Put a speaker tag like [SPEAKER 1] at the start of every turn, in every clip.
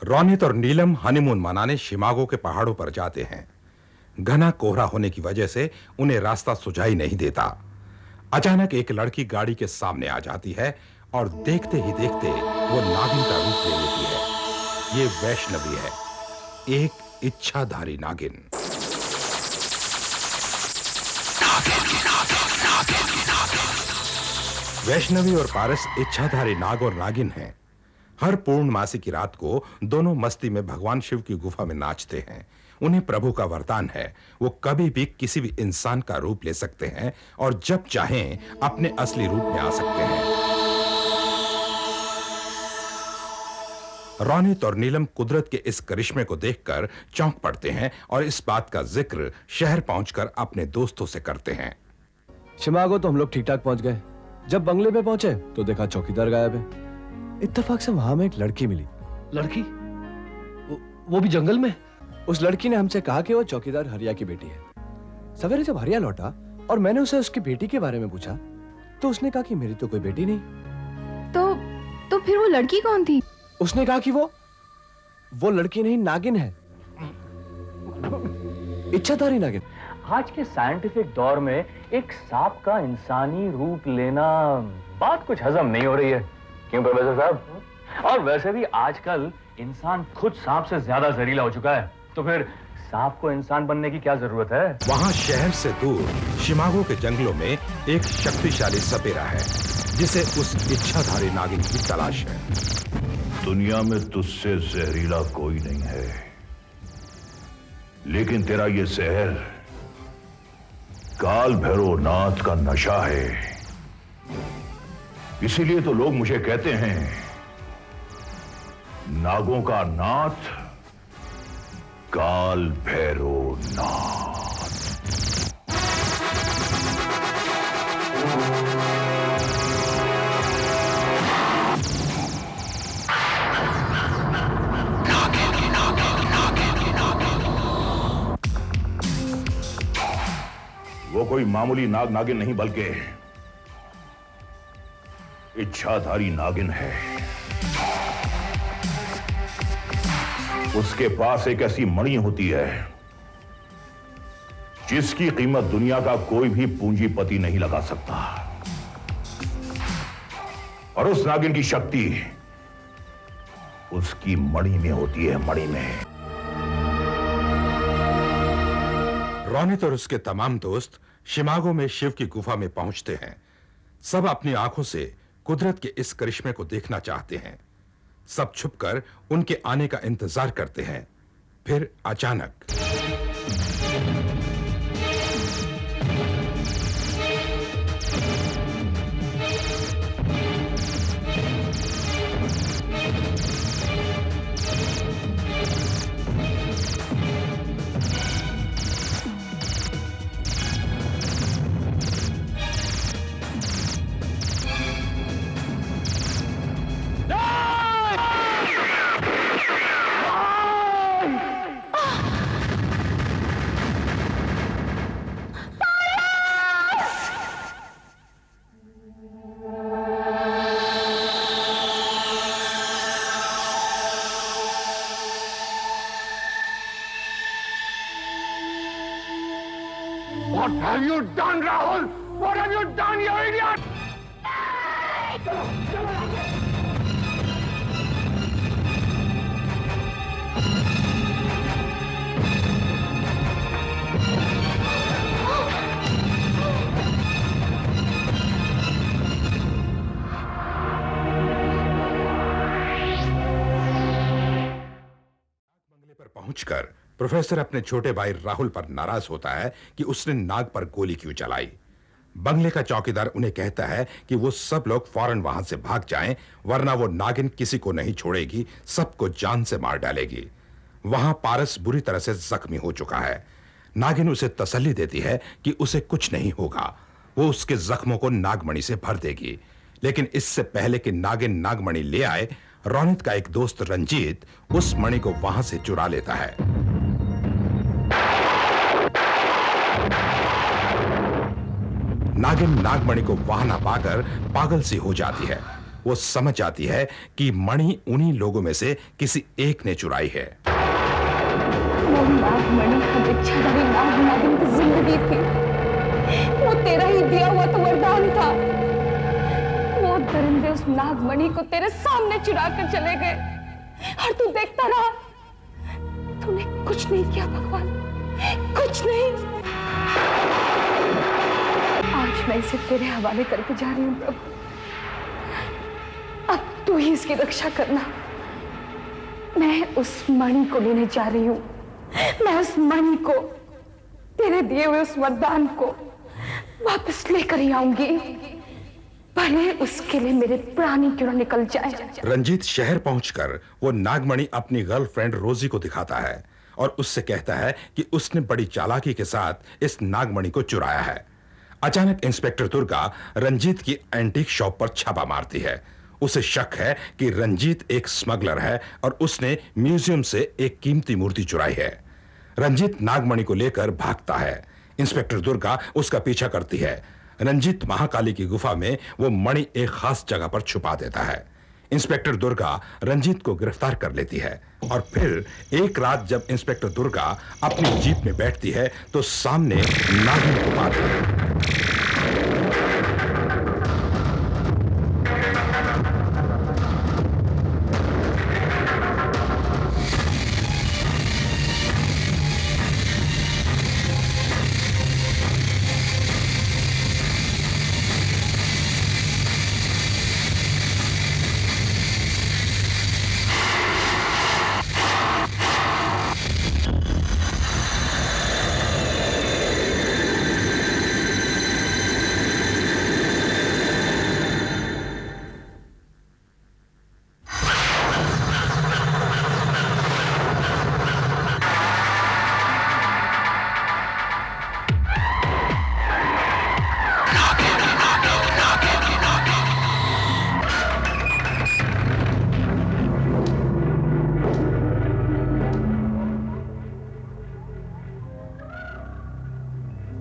[SPEAKER 1] रोनित और नीलम हनीमून मनाने शिमागो के पहाड़ों पर जाते हैं। घना कोहरा होने की वजह से उन्हें रास्ता सुझाई नहीं देता। अचानक एक लड़की गाड़ी के सामने आ जाती है और देखते ही देखते वो नागिन का रूप ले लेती है। ये वैष्णवी है, एक इच्छाधारी नागिन। वैष्णवी और पारस इच्छाधारी नाग और नागिन हैं। हर पूर्णमासी की रात को दोनों मस्ती में भगवान शिव की गुफा में नाचते हैं। उन्हें प्रभु का वरदान है, वो कभी भी किसी भी इंसान का रूप ले सकते हैं और जब चाहें अपने असली रूप में आ सकते हैं। रोनित और नीलम कुदरत के इस करिश्मे को देखकर चौंक पड़ते हैं और इस बात का जिक्र शहर पहुंचकर अपने दोस्तों से करते हैं।
[SPEAKER 2] शिमागो तो हम लोग ठीक ठाक पहुंच गए। जब बंगले पे पहुंचे तो देखा चौकीदार गायब है। इत्तेफाक से वहां में एक लड़की मिली।
[SPEAKER 3] लड़की? वो भी जंगल में?
[SPEAKER 2] उस लड़की ने हमसे कहा कि वो चौकीदार हरिया की बेटी है। सवेरे जब हरिया लौटा और मैंने उसे उसकी बेटी के बारे में पूछा तो उसने कहा कि मेरी तो कोई बेटी नहीं।
[SPEAKER 4] तो फिर वो लड़की कौन थी?
[SPEAKER 2] उसने कहा कि वो लड़की नहीं, नागिन है, इच्छाधारी नागिन।
[SPEAKER 5] आज के साइंटिफिक दौर में एक सांप का इंसानी रूप लेना बात कुछ हजम नहीं हो रही है, क्यों प्रोफेसर साहब? और वैसे भी आजकल इंसान खुद सांप से ज्यादा जहरीला हो चुका है, तो फिर सांप को इंसान बनने की क्या जरूरत है?
[SPEAKER 1] वहां शहर से दूर शिमागो के जंगलों में एक शक्तिशाली सपेरा है जिसे उस इच्छाधारी नागिन की तलाश है।
[SPEAKER 6] दुनिया में तुझसे जहरीला कोई नहीं है, लेकिन तेरा ये जहर काल भैरवनाथ का नशा है। इसीलिए तो लोग मुझे कहते हैं नागों का नाथ काल भैरवनाथ। वो कोई मामूली नाग नागिन नहीं बल्कि इच्छाधारी नागिन है। उसके पास एक ऐसी मणि होती है जिसकी कीमत दुनिया का कोई भी पूंजीपति नहीं लगा सकता, और उस नागिन की शक्ति उसकी मणि में होती है, मणि में।
[SPEAKER 1] रोनित और उसके तमाम दोस्त शिमागो में शिव की गुफा में पहुंचते हैं। सब अपनी आंखों से कुदरत के इस करिश्मे को देखना चाहते हैं। सब छुपकर उनके आने का इंतजार करते हैं। फिर अचानक
[SPEAKER 6] What have you done, Rahul? What have you done, you idiot?
[SPEAKER 1] बंगले पर पहुंचकर प्रोफेसर अपने छोटे भाई राहुल पर नाराज होता है कि उसने नाग पर गोली क्यों चलाई। बंगले का चौकीदार उन्हें कहता है कि वो सब लोग फौरन वहां से भाग जाएं, वरना वो नागिन किसी को नहीं छोड़ेगी, सबको जान से मार डालेगी। वहां पारस बुरी तरह से जख्मी हो चुका है। नागिन उसे तसल्ली देती है कि उसे कुछ नहीं होगा, वो उसके जख्मों को नागमणि से भर देगी। लेकिन इससे पहले कि नागिन नागमणि ले आए, रोनित का एक दोस्त रंजीत उस मणि को वहां से चुरा लेता है। नागिन नागमणि को वहां ना पाकर पागल सी हो जाती है। वो समझ जाती है कि मणि उन्हीं लोगों में से किसी एक ने चुराई है।
[SPEAKER 7] वो नागमणि हमें छड़ी नागिन की जिंदगी थी। वो तेरा ही दिया हुआ तो वरदान था। वो दरिंदे उस नागमणि को तेरे सामने चुरा कर चले गए और तू देखता रहा। तूने कुछ नहीं किया भगवान, कुछ नहीं। आज मैं इसे तेरे हवाले करके जा रही हूं प्रभु। अब तू ही इसकी रक्षा करना। मैं उस मणि को लेने जा रही हूं। मैं उस मणि को, तेरे दिए हुए उस वरदान को वापस लेकर ही आऊंगी, भले उसके लिए मेरे प्राण ही क्यों न निकल जाए।
[SPEAKER 1] रंजीत शहर पहुंचकर वो नागमणि अपनी गर्लफ्रेंड रोजी को दिखाता है और उससे कहता है कि उसने बड़ी चालाकी के साथ इस नागमणि को चुराया है। अचानक इंस्पेक्टर दुर्गा रंजीत की एंटीक शॉप पर छापा मारती है। उसे शक है कि रंजीत एक स्मगलर है और उसने म्यूजियम से एक कीमती मूर्ति चुराई है। रंजीत नागमणि को लेकर भागता है। इंस्पेक्टर दुर्गा उसका पीछा करती है। रंजीत महाकाली की गुफा में वो मणि एक खास जगह पर छुपा देता है। इंस्पेक्टर दुर्गा रंजीत को गिरफ्तार कर लेती है और फिर एक रात जब इंस्पेक्टर दुर्गा अपनी जीप में बैठती है तो सामने नागिन को पाती है।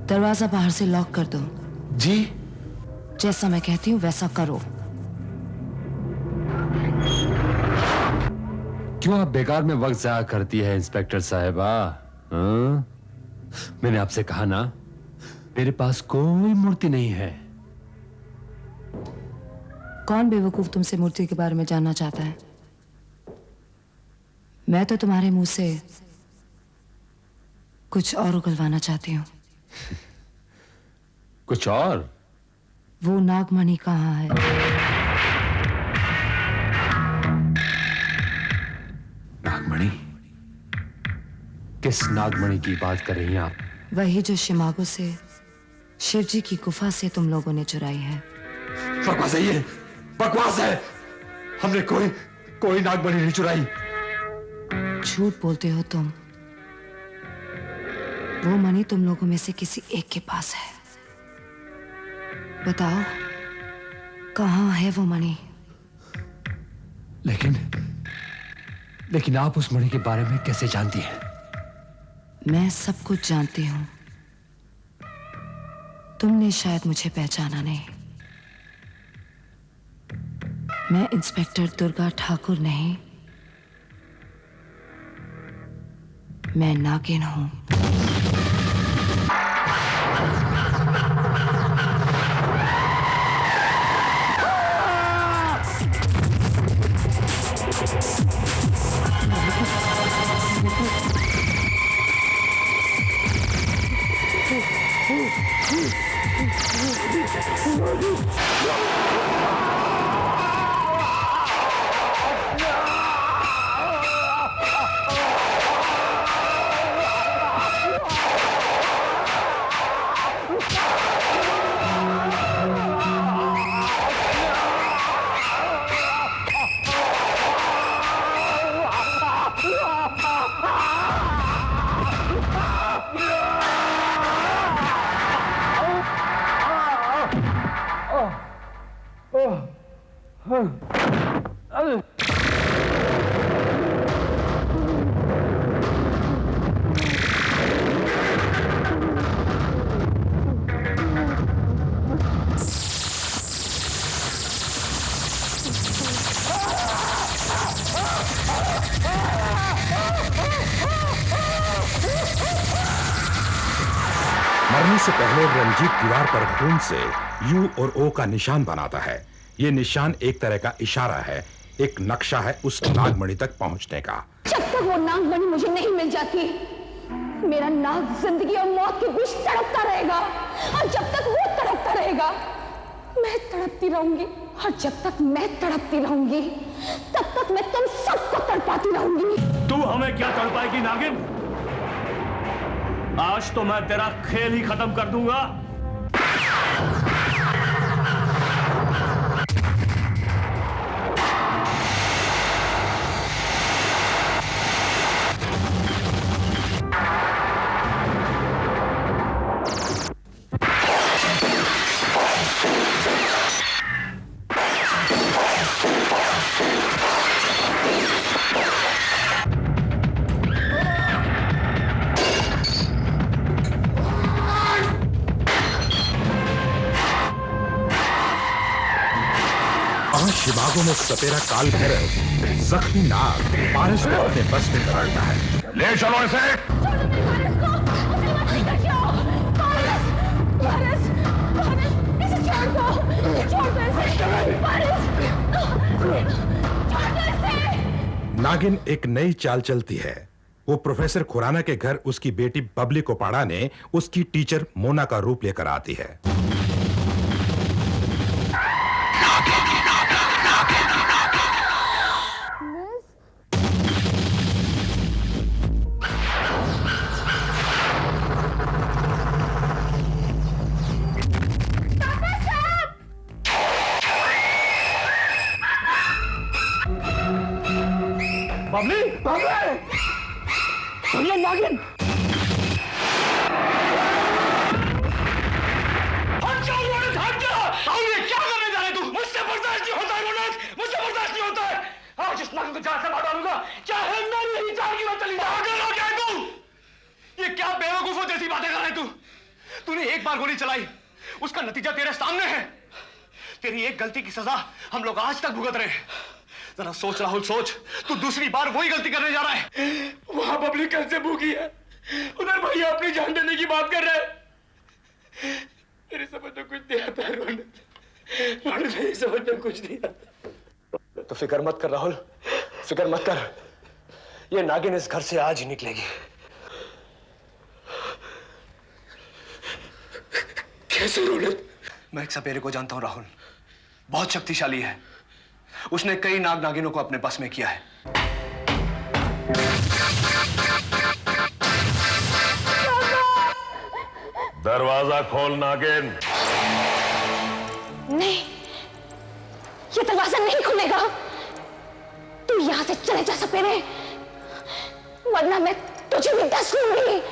[SPEAKER 8] दरवाजा बाहर से लॉक कर दो।
[SPEAKER 3] जी।
[SPEAKER 8] जैसा मैं कहती हूँ वैसा करो।
[SPEAKER 3] क्यों आप बेकार में वक्त जाया करती है इंस्पेक्टर साहिबा? हाँ? मैंने आपसे कहा ना, मेरे पास कोई मूर्ति नहीं है।
[SPEAKER 8] कौन बेवकूफ तुमसे मूर्ति के बारे में जानना चाहता है? मैं तो तुम्हारे मुंह से कुछ और उगलवाना चाहती हूँ।
[SPEAKER 3] कुछ और?
[SPEAKER 8] वो नागमणि कहाँ है?
[SPEAKER 3] नागमणि? किस नागमणि की बात कर रही हैं आप?
[SPEAKER 8] वही जो शिमागो से शिवजी की गुफा से तुम लोगों ने चुराई है।
[SPEAKER 3] बकवास है ये, बकवास है। हमने कोई नागमणि नहीं चुराई।
[SPEAKER 8] झूठ बोलते हो तुम। वो मणि तुम लोगों में से किसी एक के पास है। बताओ कहाँ है वो मणि?
[SPEAKER 3] लेकिन आप उस मणि के बारे में कैसे जानती हैं?
[SPEAKER 8] मैं सब कुछ जानती हूं। तुमने शायद मुझे पहचाना नहीं। मैं इंस्पेक्टर दुर्गा ठाकुर नहीं, मैं नागिन हूं।
[SPEAKER 1] मरने से पहले रंजीत दीवार पर खून से यू और ओ का निशान बनाता है। ये निशान एक तरह का इशारा है, एक नक्शा है उस नागमणि तक पहुंचने का।
[SPEAKER 7] जब तक वो नागमणि मुझे नहीं मिल जाती, मेरा नाग जिंदगी और मौत के बीच तड़पता रहेगा, और जब तक वो तड़पता रहेगा मैं तड़पती रहूंगी, और जब तक मैं तड़पती रहूंगी तब तक मैं तुम सबको तड़पाती रहूंगी।
[SPEAKER 5] तू हमें क्या तड़पाएगी नागिन? आज तो मैं तेरा खेल ही खत्म कर दूंगा।
[SPEAKER 1] शिमागो में सपेरा काल भैरव जख्मी नाग पारस को अपने बस में पकड़ता है।
[SPEAKER 6] ले चलो इसे।
[SPEAKER 1] नागिन एक नई चाल चलती है। वो प्रोफेसर खुराना के घर उसकी बेटी बबली को पढ़ाने उसकी टीचर मोना का रूप लेकर आती है।
[SPEAKER 5] बबली, बबली, भैया नागिन! हट जाओ रोनक, हट जाओ! और ये क्या करने जा रहे तू? मुझसे बर्दाश्त नहीं होता है रोनक, मुझसे बर्दाश्त नहीं होता है। आज इस नागिन को जान से मार डालूंगा, चाहे मेरी ही जान की बात चली जाए। पागल हो गया तू? ये क्या बेवकूफों जैसी बातें कर रहा है तू? तूने एक बार गोली चलाई, उसका नतीजा तेरे सामने है। तेरी एक गलती की सजा हम लोग आज तक भुगत रहे हैं। जरा सोच राहुल, सोच, तू दूसरी बार वही गलती करने जा रहा है। वहां बबली कैसे भूखी है, उधर भैया अपनी जान देने की बात कर रहे हैं। मेरी समझ में कुछ नहीं आता है रोनक, मेरी समझ में कुछ नहीं आता। तो फिक्र मत कर राहुल, फिक्र मत कर। ये नागिन इस घर से आज ही निकलेगी। कैसे रोनक? मैं एक सपेरे को जानता हूं राहुल, बहुत शक्तिशाली है। उसने कई नाग नागिनों को अपने बस में किया है।
[SPEAKER 6] दरवाजा खोल नागिन।
[SPEAKER 7] नहीं, ये दरवाजा नहीं खुलेगा। तू यहां से चले जा सपेरे, वरना मैं तुझे भी डस लूंगी।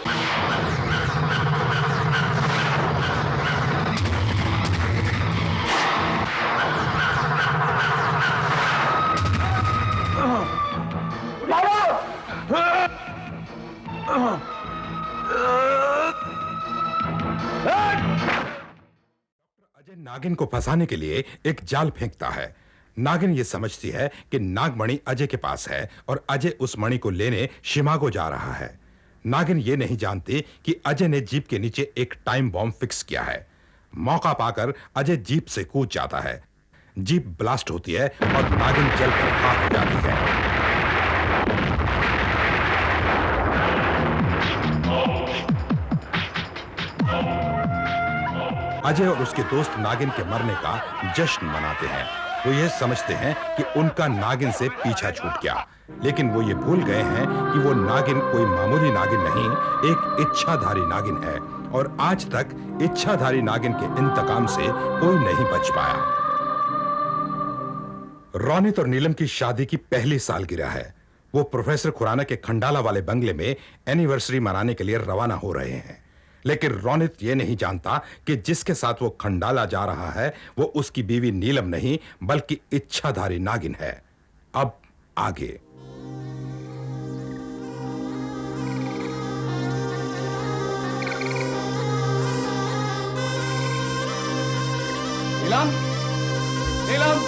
[SPEAKER 1] अजय नागिन को फंसाने के लिए एक जाल फेंकता है। नागिन ये समझती है कि नागमणि अजय के पास है और अजय उस मणि को लेने शिमागो जा रहा है। नागिन ये नहीं जानती कि अजय ने जीप के नीचे एक टाइम बॉम्ब फिक्स किया है। मौका पाकर अजय जीप से कूद जाता है। जीप ब्लास्ट होती है और नागिन जलकर खाक हो जाती है। अजय और उसके दोस्त नागिन के मरने का जश्न मनाते हैं। वो ये समझते हैं कि उनका नागिन से पीछा छूट गया, लेकिन वो ये भूल गए हैं कि वो नागिन कोई मामूली नागिन नहीं, एक इच्छाधारी नागिन है और आज तक इच्छाधारी नागिन के इंतकाम से कोई नहीं बच पाया। रोनित और नीलम की शादी की पहली सालगिरह है। वो प्रोफेसर खुराना के खंडाला वाले बंगले में एनिवर्सरी मनाने के लिए रवाना हो रहे हैं, लेकिन रोनित ये नहीं जानता कि जिसके साथ वो खंडाला जा रहा है वो उसकी बीवी नीलम नहीं बल्कि इच्छाधारी नागिन है। अब आगे।
[SPEAKER 2] नीलम, नीलम,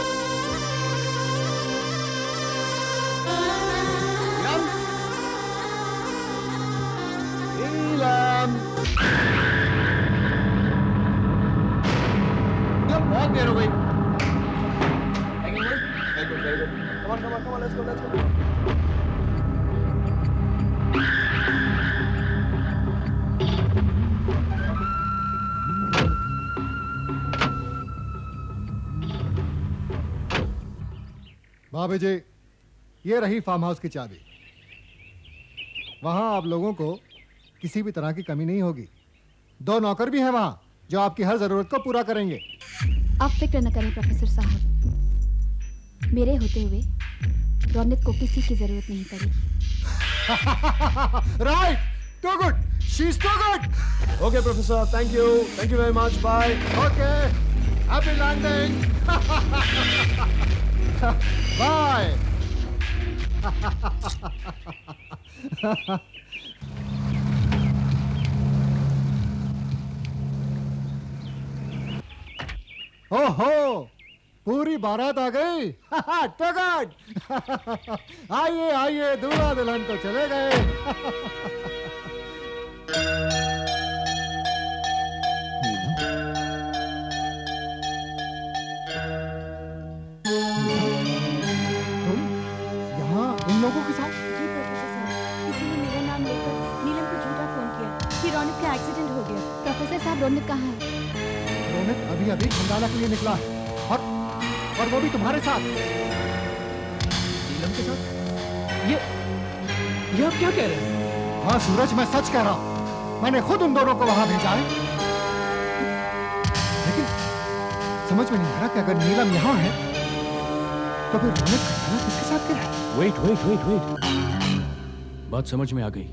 [SPEAKER 2] नीलम, नीलम। Come on, come on, come on, let's go, let's go.
[SPEAKER 9] भाभी जी, ये रही फार्म हाउस की चाबी। वहां आप लोगों को किसी भी तरह की कमी नहीं होगी। 2 नौकर भी हैं वहां जो आपकी हर जरूरत को पूरा करेंगे।
[SPEAKER 10] आप फिक्र न करें प्रोफेसर साहब, मेरे होते हुए रौनक को किसी की जरूरत नहीं पड़ेगी।
[SPEAKER 9] Right, too good, she is too good.
[SPEAKER 2] Okay, Professor, thank you very much, bye.
[SPEAKER 9] Okay, happy landing. Bye. ओहो, पूरी बारात आ गई। तो गुड। आइए आइए, दूल्हा दुल्हन तो चले गए। तुम यहाँ इन लोगों के साथ?
[SPEAKER 10] जी प्रोफेसर साहब, किसी ने मेरा नाम लेकर नीलम को झूठा फोन किया कि रौनक का एक्सीडेंट हो गया। प्रोफेसर साहब, रौनक कहाँ है?
[SPEAKER 9] रौनक अभी अभी खंडाला के लिए निकला है और वो भी तुम्हारे साथ।
[SPEAKER 2] नीलम के साथ? ये आप क्या कह रहे हैं?
[SPEAKER 9] हाँ सूरज, मैं सच कह रहा हूँ। मैंने खुद उन दोनों को वहां भेजा है। लेकिन समझ में नहीं आ रहा कि अगर नीलम यहाँ है तो फिर रौनक खंडाला किसके साथ गया है?
[SPEAKER 11] वेट। बात समझ में आ गई।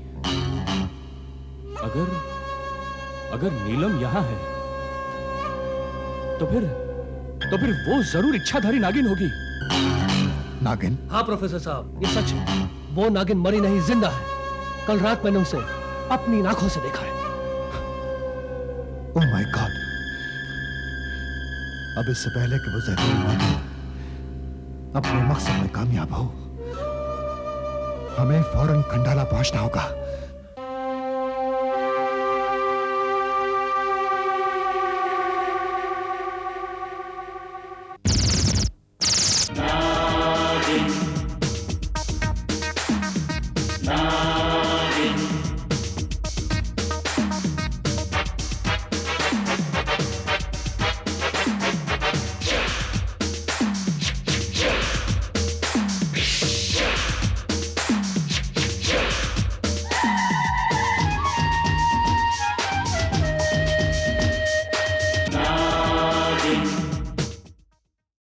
[SPEAKER 11] अगर नीलम यहाँ है तो फिर वो जरूर इच्छाधारी नागिन होगी।
[SPEAKER 9] नागिन?
[SPEAKER 2] हाँ प्रोफेसर साहब, ये सच है। वो नागिन मरी नहीं, जिंदा है। कल रात मैंने उसे अपनी आंखों से देखा है।
[SPEAKER 9] Oh my God. अब इससे पहले कि वो जहरीली नागिन अपने मकसद में कामयाब हो, हमें फौरन खंडाला पहुंचना होगा।